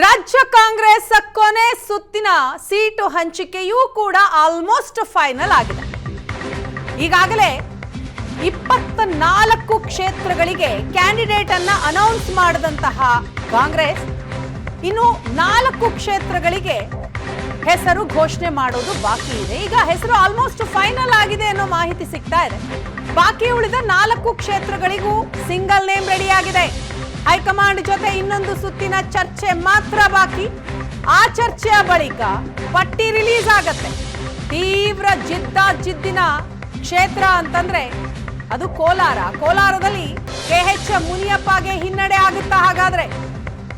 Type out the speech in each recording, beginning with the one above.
ರಾಜ್ಯ ಕಾಂಗ್ರೆಸ್ ಕೊನೆ ಸುತ್ತಿನ ಸೀಟು ಹಂಚಿಕೆಯೂ ಕೂಡ ಆಲ್ಮೋಸ್ಟ್ ಫೈನಲ್ ಆಗಿದೆ. ಈಗಾಗಲೇ 24 ಕ್ಷೇತ್ರಗಳಿಗೆ ಕ್ಯಾಂಡಿಡೇಟ್ ಅನ್ನ ಅನೌನ್ಸ್ ಮಾಡಿದಂತಹ ಕಾಂಗ್ರೆಸ್ ಇನ್ನು 4 ಕ್ಷೇತ್ರಗಳಿಗೆ ಹೆಸರು ಘೋಷಣೆ ಮಾಡೋದು ಬಾಕಿ ಇದೆ. ಈಗ ಹೆಸರು ಆಲ್ಮೋಸ್ಟ್ ಫೈನಲ್ ಆಗಿದೆ ಅನ್ನೋ ಮಾಹಿತಿ ಸಿಗ್ತಾ ಇದೆ. ಬಾಕಿ ಉಳಿದ 4 ಕ್ಷೇತ್ರಗಳಿಗೂ ಸಿಂಗಲ್ ನೇಮ್ ರೆಡಿ ಆಗಿದೆ. ಹೈಕಮಾಂಡ್ ಜೊತೆ ಇನ್ನೊಂದು ಸುತ್ತಿನ ಚರ್ಚೆ ಮಾತ್ರ ಬಾಕಿ. ಆ ಚರ್ಚೆಯ ಬಳಿಕ ಪಟ್ಟಿ ರಿಲೀಸ್ ಆಗತ್ತೆ. ತೀವ್ರ ಜಿದ್ದಿನ ಕ್ಷೇತ್ರ ಅಂತಂದ್ರೆ ಅದು ಕೋಲಾರದಲ್ಲಿ KH ಮುನಿಯಪ್ಪಗೆ ಹಿನ್ನಡೆ ಆಗುತ್ತಾ? ಹಾಗಾದ್ರೆ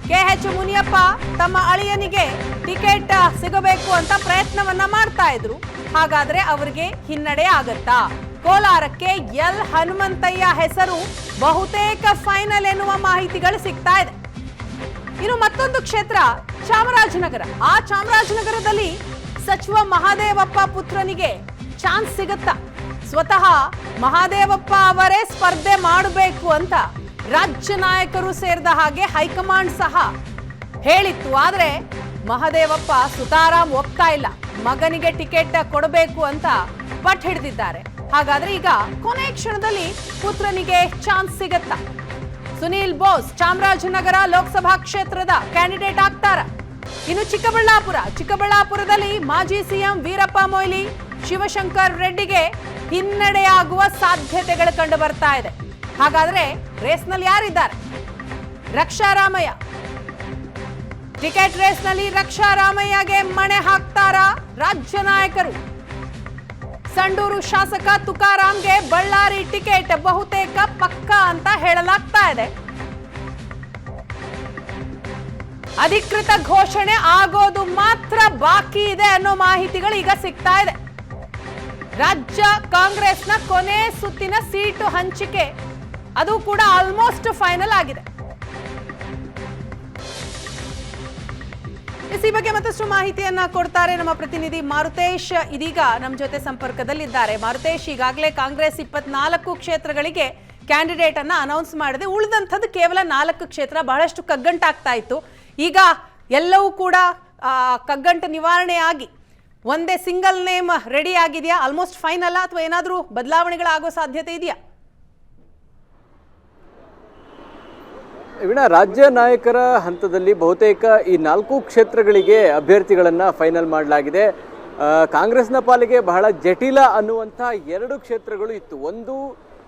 KH ಮುನಿಯಪ್ಪ ತಮ್ಮ ಅಳಿಯನಿಗೆ ಟಿಕೆಟ್ ಸಿಗಬೇಕು ಅಂತ ಪ್ರಯತ್ನವನ್ನ ಮಾಡ್ತಾ ಇದ್ರು. ಹಾಗಾದ್ರೆ ಅವರಿಗೆ ಹಿನ್ನಡೆ ಆಗತ್ತಾ? ಕೋಲಾರಕ್ಕೆ ಎಲ್ ಹನುಮಂತಯ್ಯ ಹೆಸರು ಬಹುತೇಕ ಫೈನಲ್ ಎನ್ನುವ ಮಾಹಿತಿಗಳು ಸಿಗ್ತಾ ಇದೆ. ಇನ್ನು ಮತ್ತೊಂದು ಕ್ಷೇತ್ರ ಚಾಮರಾಜನಗರ. ಆ ಚಾಮರಾಜನಗರದಲ್ಲಿ ಸಚಿವ ಮಹಾದೇವಪ್ಪ ಪುತ್ರನಿಗೆ ಚಾನ್ಸ್ ಸಿಗುತ್ತಾ? ಸ್ವತಃ ಮಹಾದೇವಪ್ಪ ಅವರೇ ಸ್ಪರ್ಧೆ ಮಾಡಬೇಕು ಅಂತ ರಾಜ್ಯ ನಾಯಕರು ಸೇರಿದ ಹಾಗೆ ಹೈಕಮಾಂಡ್ ಸಹ ಹೇಳಿತ್ತು. ಆದ್ರೆ ಮಹಾದೇವಪ್ಪ ಸುತಾರಾಮ್ ಒಪ್ತಾ ಇಲ್ಲ. ಮಗನಿಗೆ ಟಿಕೆಟ್ ಕೊಡಬೇಕು ಅಂತ ಪಟ್ಟು ಹಿಡಿದಿದ್ದಾರೆ. ಹಾಗಾದ್ರೆ ಈಗ ಕೊನೆ ಕ್ಷಣದಲ್ಲಿ ಪುತ್ರನಿಗೆ ಚಾನ್ಸ್ ಸಿಗತ್ತಾ? ಸುನೀಲ್ ಬೋಸ್ ಚಾಮರಾಜನಗರ ಲೋಕಸಭಾ ಕ್ಷೇತ್ರದ ಕ್ಯಾಂಡಿಡೇಟ್ ಆಗ್ತಾರ? ಇನ್ನು ಚಿಕ್ಕಬಳ್ಳಾಪುರದಲ್ಲಿ ಮಾಜಿ ಸಿಎಂ ವೀರಪ್ಪ ಮೊಯ್ಲಿ ಶಿವಶಂಕರ್ ರೆಡ್ಡಿಗೆ ಹಿನ್ನಡೆಯಾಗುವ ಸಾಧ್ಯತೆಗಳು ಕಂಡು ಬರ್ತಾ ಇದೆ. ಹಾಗಾದ್ರೆ ರೇಸ್ನಲ್ಲಿ ಯಾರಿದ್ದಾರೆ? ರಕ್ಷಾರಾಮಯ್ಯ ಟಿಕೆಟ್ ರೇಸ್ನಲ್ಲಿ ರಕ್ಷಾರಾಮಯ್ಯಗೆ ಮಣೆ ಹಾಕ್ತಾರಾ ರಾಜ್ಯ ನಾಯಕರು? ಸಂಡೂರು ಶಾಸಕ ತುಕಾರಾಂಗೆ ಬಳ್ಳಾರಿ ಟಿಕೆಟ್ ಬಹುತೇಕ ಪಕ್ಕ ಅಂತ ಹೇಳಲಾಗ್ತಾ ಇದೆ. ಅಧಿಕೃತ ಘೋಷಣೆ ಆಗೋದು ಮಾತ್ರ ಬಾಕಿ ಇದೆ ಅನ್ನೋ ಮಾಹಿತಿಗಳು ಈಗ ಸಿಗ್ತಾ ಇದೆ. ರಾಜ್ಯ ಕಾಂಗ್ರೆಸ್ನ ಕೊನೆ ಸುತ್ತಿನ ಸೀಟು ಹಂಚಿಕೆ ಅದು ಕೂಡ ಆಲ್ಮೋಸ್ಟ್ ಫೈನಲ್ ಆಗಿದೆ. ಈ ಬಗ್ಗೆ ಮತ್ತಷ್ಟು ಮಾಹಿತಿಯನ್ನ ಕೊಡ್ತಾರೆ ನಮ್ಮ ಪ್ರತಿನಿಧಿ ಮಾರುತೇಶ್. ಇದೀಗ ನಮ್ಮ ಜೊತೆ ಸಂಪರ್ಕದಲ್ಲಿದ್ದಾರೆ. ಮಾರುತೇಶ್, ಈಗಾಗಲೇ ಕಾಂಗ್ರೆಸ್ 24 ಕ್ಷೇತ್ರಗಳಿಗೆ ಕ್ಯಾಂಡಿಡೇಟ್ ಅನ್ನ ಅನೌನ್ಸ್ ಮಾಡಿದೆ. ಉಳಿದಂಥದ್ದು ಕೇವಲ 4 ಕ್ಷೇತ್ರ. ಬಹಳಷ್ಟು ಕಗ್ಗಂಟಾಗ್ತಾ ಇತ್ತು. ಈಗ ಎಲ್ಲವೂ ಕೂಡ ಕಗ್ಗಂಟು ನಿವಾರಣೆ ಆಗಿ ಒಂದೇ ಸಿಂಗಲ್ ನೇಮ್ ರೆಡಿ ಆಗಿದೆಯಾ? ಆಲ್ಮೋಸ್ಟ್ ಫೈನಲ್ ಅಥವಾ ಏನಾದರೂ ಬದಲಾವಣೆಗಳಾಗೋ ಸಾಧ್ಯತೆ ಇದೆಯಾ? ವೀಣಾ, ರಾಜ್ಯ ನಾಯಕರ ಹಂತದಲ್ಲಿ ಬಹುತೇಕ ಈ 4 ಕ್ಷೇತ್ರಗಳಿಗೆ ಅಭ್ಯರ್ಥಿಗಳನ್ನು ಫೈನಲ್ ಮಾಡಲಾಗಿದೆ. ಕಾಂಗ್ರೆಸ್ನ ಪಾಲಿಗೆ ಬಹಳ ಜಟಿಲ ಅನ್ನುವಂಥ 2 ಕ್ಷೇತ್ರಗಳು ಇತ್ತು. ಒಂದು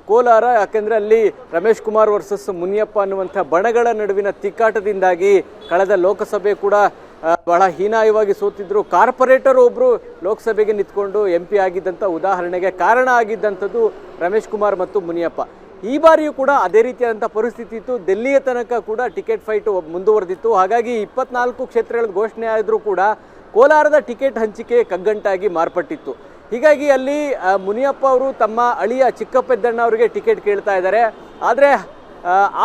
ಕೋಲಾರ, ಯಾಕೆಂದರೆ ಅಲ್ಲಿ ರಮೇಶ್ ಕುಮಾರ್ ವರ್ಸಸ್ ಮುನಿಯಪ್ಪ ಅನ್ನುವಂಥ ಬಣಗಳ ನಡುವಿನ ತಿಕ್ಕಾಟದಿಂದಾಗಿ ಕಳೆದ ಲೋಕಸಭೆ ಕೂಡ ಬಹಳ ಹೀನಾಯವಾಗಿ ಸೋತಿದ್ರು. ಕಾರ್ಪೊರೇಟರ್ ಒಬ್ಬರು ಲೋಕಸಭೆಗೆ ನಿಂತ್ಕೊಂಡು MP ಆಗಿದ್ದಂಥ ಉದಾಹರಣೆಗೆ ಕಾರಣ ಆಗಿದ್ದಂಥದ್ದು ರಮೇಶ್ ಕುಮಾರ್ ಮತ್ತು ಮುನಿಯಪ್ಪ. ಈ ಬಾರಿಯೂ ಕೂಡ ಅದೇ ರೀತಿಯಾದಂಥ ಪರಿಸ್ಥಿತಿ ಇತ್ತು. ಡೆಲ್ಲಿಯ ತನಕ ಕೂಡ ಟಿಕೆಟ್ ಫೈಟ್ ಮುಂದುವರೆದಿತ್ತು. ಹಾಗಾಗಿ 24 ಕ್ಷೇತ್ರಗಳ ಘೋಷಣೆ ಆದರೂ ಕೂಡ ಕೋಲಾರದ ಟಿಕೆಟ್ ಹಂಚಿಕೆ ಕಗ್ಗಂಟಾಗಿ ಮಾರ್ಪಟ್ಟಿತ್ತು. ಹೀಗಾಗಿ ಅಲ್ಲಿ ಮುನಿಯಪ್ಪ ಅವರು ತಮ್ಮ ಅಳಿಯ ಚಿಕ್ಕಪೆದ್ದಣ್ಣ ಅವರಿಗೆ ಟಿಕೆಟ್ ಕೇಳ್ತಾ ಇದ್ದಾರೆ. ಆದರೆ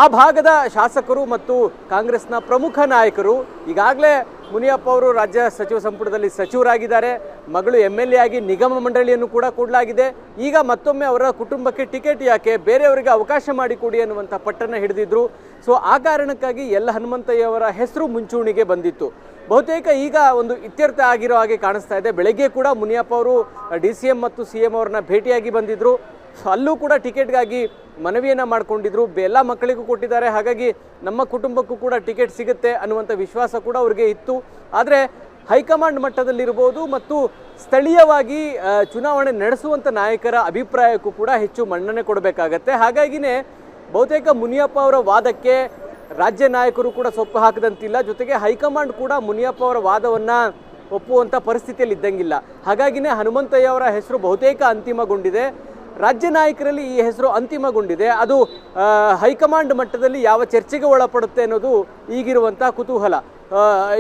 ಆ ಭಾಗದ ಶಾಸಕರು ಮತ್ತು ಕಾಂಗ್ರೆಸ್ನ ಪ್ರಮುಖ ನಾಯಕರು ಈಗಾಗಲೇ ಮುನಿಯಪ್ಪ ಅವರು ರಾಜ್ಯ ಸಚಿವ ಸಂಪುಟದಲ್ಲಿ ಸಚಿವರಾಗಿದ್ದಾರೆ. ಮಗಳು MLA ಆಗಿ ನಿಗಮ ಮಂಡಳಿಯನ್ನು ಕೂಡ ಕೊಡಲಾಗಿದೆ. ಈಗ ಮತ್ತೊಮ್ಮೆ ಅವರ ಕುಟುಂಬಕ್ಕೆ ಟಿಕೆಟ್ ಯಾಕೆ, ಬೇರೆಯವರಿಗೆ ಅವಕಾಶ ಮಾಡಿಕೊಡಿ ಅನ್ನುವಂಥ ಪಟ್ಟನ್ನು ಹಿಡಿದಿದ್ರು. ಸೊ ಆ ಕಾರಣಕ್ಕಾಗಿ ಎಲ್ ಹನುಮಂತಯ್ಯ ಅವರ ಹೆಸರು ಮುಂಚೂಣಿಗೆ ಬಂದಿತ್ತು. ಬಹುತೇಕ ಈಗ ಒಂದು ಇತ್ಯರ್ಥ ಆಗಿರೋ ಹಾಗೆ ಕಾಣಿಸ್ತಾ ಇದೆ. ಬೆಳಗ್ಗೆ ಕೂಡ ಮುನಿಯಪ್ಪ ಅವರು DCM ಮತ್ತು CM ಅವರನ್ನ ಭೇಟಿಯಾಗಿ ಬಂದಿದ್ರು. ಅಲ್ಲೂ ಕೂಡ ಟಿಕೆಟ್ಗಾಗಿ ಮನವಿಯನ್ನು ಮಾಡಿಕೊಂಡಿದ್ರು. ಎಲ್ಲ ಮಕ್ಕಳಿಗೂ ಕೊಟ್ಟಿದ್ದಾರೆ. ಹಾಗಾಗಿ ನಮ್ಮ ಕುಟುಂಬಕ್ಕೂ ಕೂಡ ಟಿಕೆಟ್ ಸಿಗುತ್ತೆ ಅನ್ನುವಂಥ ವಿಶ್ವಾಸ ಕೂಡ ಅವರಿಗೆ ಇತ್ತು. ಆದರೆ ಹೈಕಮಾಂಡ್ ಮಟ್ಟದಲ್ಲಿರ್ಬೋದು ಮತ್ತು ಸ್ಥಳೀಯವಾಗಿ ಚುನಾವಣೆ ನಡೆಸುವಂಥ ನಾಯಕರ ಅಭಿಪ್ರಾಯಕ್ಕೂ ಕೂಡ ಹೆಚ್ಚು ಮನ್ನಣೆ ಕೊಡಬೇಕಾಗತ್ತೆ. ಹಾಗಾಗಿನೇ ಬಹುತೇಕ ಮುನಿಯಪ್ಪ ಅವರ ವಾದಕ್ಕೆ ರಾಜ್ಯ ನಾಯಕರು ಕೂಡ ಸೊಪ್ಪು ಹಾಕದಂತಿಲ್ಲ. ಜೊತೆಗೆ ಹೈಕಮಾಂಡ್ ಕೂಡ ಮುನಿಯಪ್ಪ ಅವರ ವಾದವನ್ನು ಒಪ್ಪುವಂಥ ಪರಿಸ್ಥಿತಿಯಲ್ಲಿ ಇದ್ದಂಗಿಲ್ಲ. ಹಾಗಾಗಿನೇ ಹನುಮಂತಯ್ಯ ಅವರ ಹೆಸರು ಬಹುತೇಕ ಅಂತಿಮಗೊಂಡಿದೆ. ರಾಜ್ಯ ನಾಯಕರಲ್ಲಿ ಈ ಹೆಸರು ಅಂತಿಮಗೊಂಡಿದೆ. ಅದು ಹೈಕಮಾಂಡ್ ಮಟ್ಟದಲ್ಲಿ ಯಾವ ಚರ್ಚೆಗೆ ಒಳಪಡುತ್ತೆ ಅನ್ನೋದು ಈಗಿರುವಂಥ ಕುತೂಹಲ.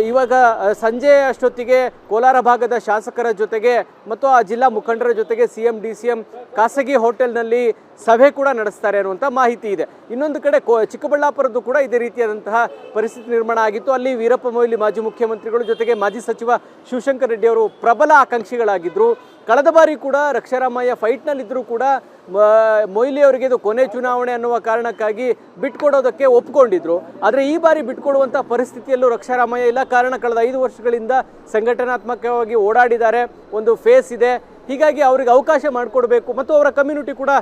ಇವಾಗ ಸಂಜೆ ಅಷ್ಟೊತ್ತಿಗೆ ಕೋಲಾರ ಭಾಗದ ಶಾಸಕರ ಜೊತೆಗೆ ಮತ್ತು ಆ ಜಿಲ್ಲಾ ಮುಖಂಡರ ಜೊತೆಗೆ CM DCM ಖಾಸಗಿ ಹೋಟೆಲ್ನಲ್ಲಿ ಸಭೆ ಕೂಡ ನಡೆಸ್ತಾರೆ ಅನ್ನುವಂಥ ಮಾಹಿತಿ ಇದೆ. ಇನ್ನೊಂದು ಕಡೆ ಚಿಕ್ಕಬಳ್ಳಾಪುರದ್ದು ಕೂಡ ಇದೇ ರೀತಿಯಾದಂತಹ ಪರಿಸ್ಥಿತಿ ನಿರ್ಮಾಣ ಆಗಿತ್ತು. ಅಲ್ಲಿ ವೀರಪ್ಪ ಮೊಯ್ಲಿ ಮಾಜಿ ಮುಖ್ಯಮಂತ್ರಿಗಳು ಜೊತೆಗೆ ಮಾಜಿ ಸಚಿವ ಶಿವಶಂಕರ್ ರೆಡ್ಡಿ ಅವರು ಪ್ರಬಲ ಆಕಾಂಕ್ಷಿಗಳಾಗಿದ್ದರು. ಕಳೆದ ಬಾರಿ ಕೂಡ ರಕ್ಷಾರಾಮಯ್ಯ ಫೈಟ್ನಲ್ಲಿದ್ದರೂ ಕೂಡ ಮೊಯ್ಲಿ ಅವರಿಗೆ ಇದು ಕೊನೆ ಚುನಾವಣೆ ಅನ್ನುವ ಕಾರಣಕ್ಕಾಗಿ ಬಿಟ್ಕೊಡೋದಕ್ಕೆ ಒಪ್ಕೊಂಡಿದ್ರು. ಆದರೆ ಈ ಬಾರಿ ಬಿಟ್ಕೊಡುವಂಥ ಪರಿಸ್ಥಿತಿಯಲ್ಲೂ ರಕ್ಷಾರಾಮಯ್ಯ ಇಲ್ಲ. ಕಾರಣ ಕಳೆದ 5 ವರ್ಷಗಳಿಂದ ಸಂಘಟನಾತ್ಮಕವಾಗಿ ಓಡಾಡಿದ್ದಾರೆ, ಒಂದು ಫೇಸ್ ಇದೆ. ಹೀಗಾಗಿ ಅವ್ರಿಗೆ ಅವಕಾಶ ಮಾಡಿಕೊಡ್ಬೇಕು ಮತ್ತು ಅವರ ಕಮ್ಯುನಿಟಿ ಕೂಡ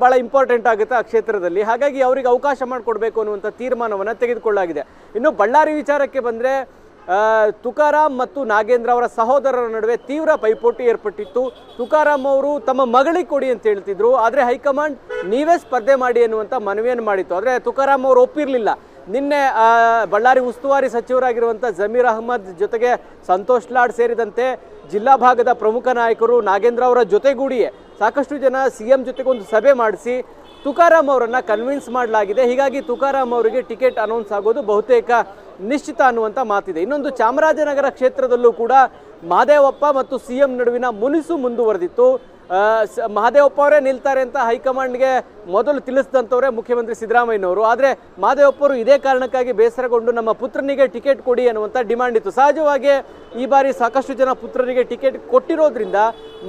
ಭಾಳ ಇಂಪಾರ್ಟೆಂಟ್ ಆಗುತ್ತೆ ಆ ಕ್ಷೇತ್ರದಲ್ಲಿ. ಹಾಗಾಗಿ ಅವರಿಗೆ ಅವಕಾಶ ಮಾಡಿಕೊಡ್ಬೇಕು ಅನ್ನುವಂಥ ತೀರ್ಮಾನವನ್ನು ತೆಗೆದುಕೊಳ್ಳಲಾಗಿದೆ. ಇನ್ನು ಬಳ್ಳಾರಿ ವಿಚಾರಕ್ಕೆ ಬಂದರೆ ತುಕಾರಾಮ್ ಮತ್ತು ನಾಗೇಂದ್ರ ಅವರ ಸಹೋದರರ ನಡುವೆ ತೀವ್ರ ಪೈಪೋಟಿ ಏರ್ಪಟ್ಟಿತ್ತು. ತುಕಾರಾಮ್ ಅವರು ತಮ್ಮ ಮಗಳಿಗೆ ಕೊಡಿ ಅಂತ ಹೇಳ್ತಿದ್ರು, ಆದರೆ ಹೈಕಮಾಂಡ್ ನೀವೇ ಸ್ಪರ್ಧೆ ಮಾಡಿ ಅನ್ನುವಂಥ ಮನವಿಯನ್ನು ಮಾಡಿತ್ತು. ಆದರೆ ತುಕಾರಾಮ್ ಅವರು ಒಪ್ಪಿರಲಿಲ್ಲ. ನಿನ್ನೆ ಬಳ್ಳಾರಿ ಉಸ್ತುವಾರಿ ಸಚಿವರಾಗಿರುವಂಥ ಜಮೀರ್ ಅಹ್ಮದ್ ಜೊತೆಗೆ ಸಂತೋಷ್ ಲಾಡ್ ಸೇರಿದಂತೆ ಜಿಲ್ಲಾ ಭಾಗದ ಪ್ರಮುಖ ನಾಯಕರು ನಾಗೇಂದ್ರ ಅವರ ಜೊತೆಗೂಡಿಯೇ ಸಾಕಷ್ಟು ಜನ CM ಜೊತೆಗೆ ಒಂದು ಸಭೆ ಮಾಡಿಸಿ ತುಕಾರಾಮ್ ಅವರನ್ನು ಕನ್ವಿನ್ಸ್ ಮಾಡಲಾಗಿದೆ. ಹೀಗಾಗಿ ತುಕಾರಾಮ್ ಅವರಿಗೆ ಟಿಕೆಟ್ ಅನೌನ್ಸ್ ಆಗೋದು ಬಹುತೇಕ ನಿಶ್ಚಿತ ಅನ್ನುವಂಥ ಮಾತಿದೆ. ಇನ್ನೊಂದು ಚಾಮರಾಜನಗರ ಕ್ಷೇತ್ರದಲ್ಲೂ ಕೂಡ ಮಹದೇವಪ್ಪ ಮತ್ತು CM ನಡುವಿನ ಮುನಿಸು ಮುಂದುವರೆದಿತ್ತು. ಮಹದೇವಪ್ಪ ಅವರೇ ನಿಲ್ತಾರೆ ಅಂತ ಹೈಕಮಾಂಡ್ಗೆ ಮೊದಲು ತಿಳಿಸಿದಂಥವರೇ ಮುಖ್ಯಮಂತ್ರಿ ಸಿದ್ದರಾಮಯ್ಯನವರು. ಆದರೆ ಮಹದೇವಪ್ಪ ಅವರು ಇದೇ ಕಾರಣಕ್ಕಾಗಿ ಬೇಸರಗೊಂಡು ನಮ್ಮ ಪುತ್ರನಿಗೆ ಟಿಕೆಟ್ ಕೊಡಿ ಅನ್ನುವಂಥ ಡಿಮಾಂಡ್ ಇತ್ತು. ಸಹಜವಾಗಿ ಈ ಬಾರಿ ಸಾಕಷ್ಟು ಜನ ಪುತ್ರನಿಗೆ ಟಿಕೆಟ್ ಕೊಟ್ಟಿರೋದ್ರಿಂದ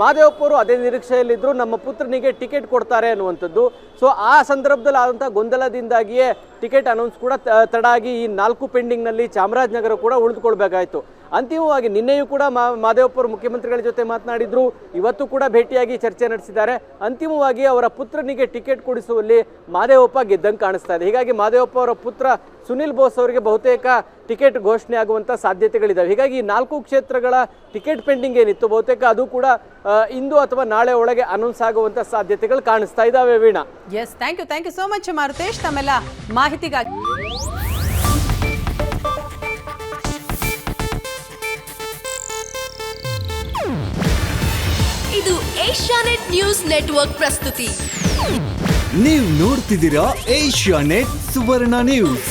ಮಹದೇವಪ್ಪ ಅವರು ಅದೇ ನಿರೀಕ್ಷೆಯಲ್ಲಿದ್ದರು, ನಮ್ಮ ಪುತ್ರನಿಗೆ ಟಿಕೆಟ್ ಕೊಡ್ತಾರೆ ಅನ್ನುವಂಥದ್ದು. ಸೊ ಆ ಸಂದರ್ಭದಲ್ಲಿ ಆದಂಥ ಗೊಂದಲದಿಂದಾಗಿಯೇ ಟಿಕೆಟ್ ಅನೌನ್ಸ್ ಕೂಡ ತಡ ಆಗಿ ಈ 4 ಪೆಂಡಿಂಗ್ನಲ್ಲಿ ಚಾಮರಾಜನಗರ ಕೂಡ ಉಳಿದುಕೊಳ್ಬೇಕಾಯಿತು. ಅಂತಿಮವಾಗಿ ನಿನ್ನೆಯೂ ಕೂಡ ಮಹದೇವಪ್ಪರು ಮುಖ್ಯಮಂತ್ರಿಗಳ ಜೊತೆ ಮಾತನಾಡಿದ್ರು, ಇವತ್ತು ಕೂಡ ಭೇಟಿಯಾಗಿ ಚರ್ಚೆ ನಡೆಸಿದ್ದಾರೆ. ಅಂತಿಮವಾಗಿ ಅವರ ಪುತ್ರನಿಗೆ ಟಿಕೆಟ್ ಕೊಡಿಸುವಲ್ಲಿ ಮಹದೇವಪ್ಪ ಗೆದ್ದಂಗೆ ಕಾಣಿಸ್ತಾ ಇದೆ. ಹೀಗಾಗಿ ಮಹದೇವಪ್ಪ ಅವರ ಪುತ್ರ ಸುನಿಲ್ ಬೋಸ್ ಅವರಿಗೆ ಬಹುತೇಕ ಟಿಕೆಟ್ ಘೋಷಣೆ ಆಗುವಂಥ ಸಾಧ್ಯತೆಗಳಿದ್ದಾವೆ. ಹೀಗಾಗಿ ಈ 4 ಕ್ಷೇತ್ರಗಳ ಟಿಕೆಟ್ ಪೆಂಡಿಂಗ್ ಏನಿತ್ತು ಬಹುತೇಕ ಅದು ಕೂಡ ಇಂದು ಅಥವಾ ನಾಳೆ ಒಳಗೆ ಅನೌನ್ಸ್ ಆಗುವಂಥ ಸಾಧ್ಯತೆಗಳು ಕಾಣಿಸ್ತಾ ಇದ್ದಾವೆ. Veena, yes, thank you so much Maruthesh ತಮ್ಮೆಲ್ಲ ಮಾಹಿತಿಗಾಗಿ. ಇದು ಏಷ್ಯಾನೆಟ್ ನ್ಯೂಸ್ ನೆಟ್ವರ್ಕ್ ಪ್ರಸ್ತುತಿ. ನೀವು ನೋಡ್ತಿದ್ದೀರಾ ಏಷ್ಯಾನೆಟ್ ಸುವರ್ಣ ನ್ಯೂಸ್.